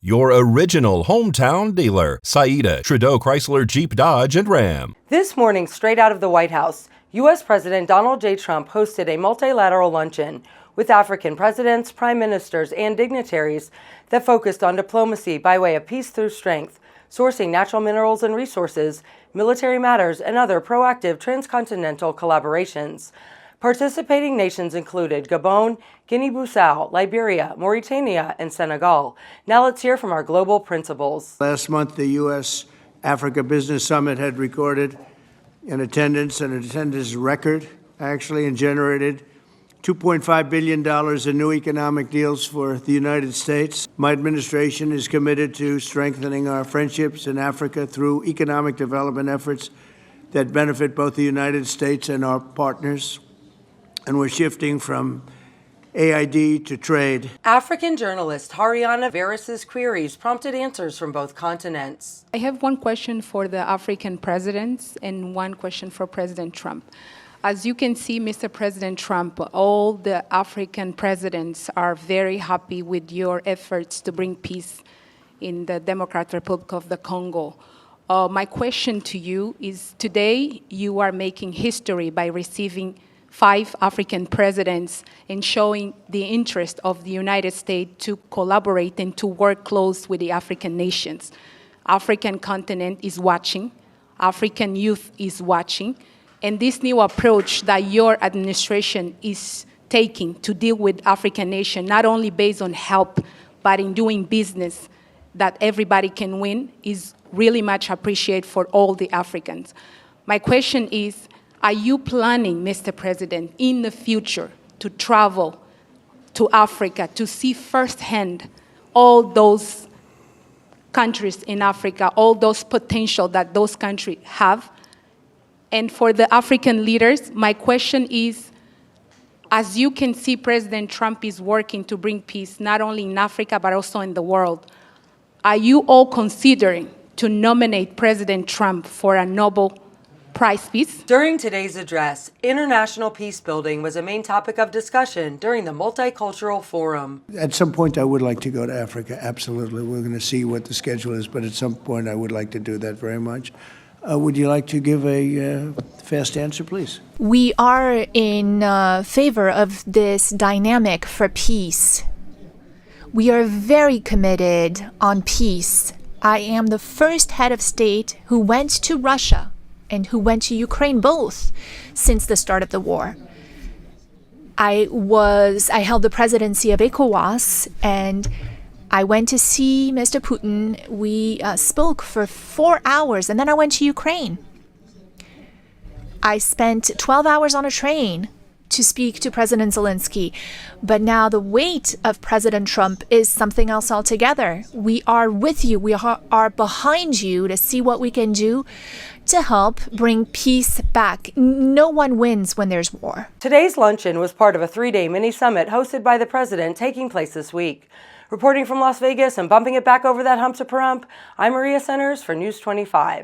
Your original hometown dealer, Saida, Trudeau Chrysler Jeep Dodge and Ram. This morning, straight out of the White House, U.S. President Donald J. Trump hosted a multilateral luncheon with African presidents, prime ministers, and dignitaries that focused on diplomacy by way of peace through strength, sourcing natural minerals and resources, military matters, and other proactive transcontinental collaborations. Participating nations included Gabon, Guinea-Bissau, Liberia, Mauritania, and Senegal. Now let's hear from our global principals. Last month, the U.S.-Africa Business Summit had recorded an attendance record, actually, and generated $2.5 billion in new economic deals for the United States. My administration is committed to strengthening our friendships in Africa through economic development efforts that benefit both the United States and our partners. And we're shifting from AID to trade. African journalist Hariana Veris's queries prompted answers from both continents. I have one question for the African presidents and one question for President Trump. As you can see, Mr. President Trump, all the African presidents are very happy with your efforts to bring peace in the Democratic Republic of the Congo. My question to you is, today you are making history by receiving 5 African presidents and showing the interest of the United States to collaborate and to work close with the African nations. African continent is watching, African youth is watching, and this new approach that your administration is taking to deal with African nations, not only based on help, but in doing business that everybody can win, is really much appreciated for all the Africans. My question is, are you planning, Mr. President, in the future to travel to Africa to see firsthand all those countries in Africa, all those potential that those countries have? And for the African leaders, my question is, as you can see, President Trump is working to bring peace not only in Africa but also in the world. Are you all considering to nominate President Trump for a Nobel Prize Peace? During today's address, international peace building was a main topic of discussion during the Multicultural Forum. At some point, I would like to go to Africa, absolutely. We're going to see what the schedule is, but at some point, I would like to do that very much. Would you like to give a fast answer, please? We are in favor of this dynamic for peace. We are very committed on peace. I am the first head of state who went to Russia and who went to Ukraine, both, since the start of the war. I held the presidency of ECOWAS, and I went to see Mr. Putin. We spoke for 4 hours, and then I went to Ukraine. I spent 12 hours on a train to speak to President Zelensky. But now the weight of President Trump is something else altogether. We are with you. We are behind you to see what we can do to help bring peace back. No one wins when there's war. Today's luncheon was part of a 3-day mini-summit hosted by the president taking place this week. Reporting from Las Vegas and bumping it back over that hump to Pahrump, I'm Maria Centers for News 25.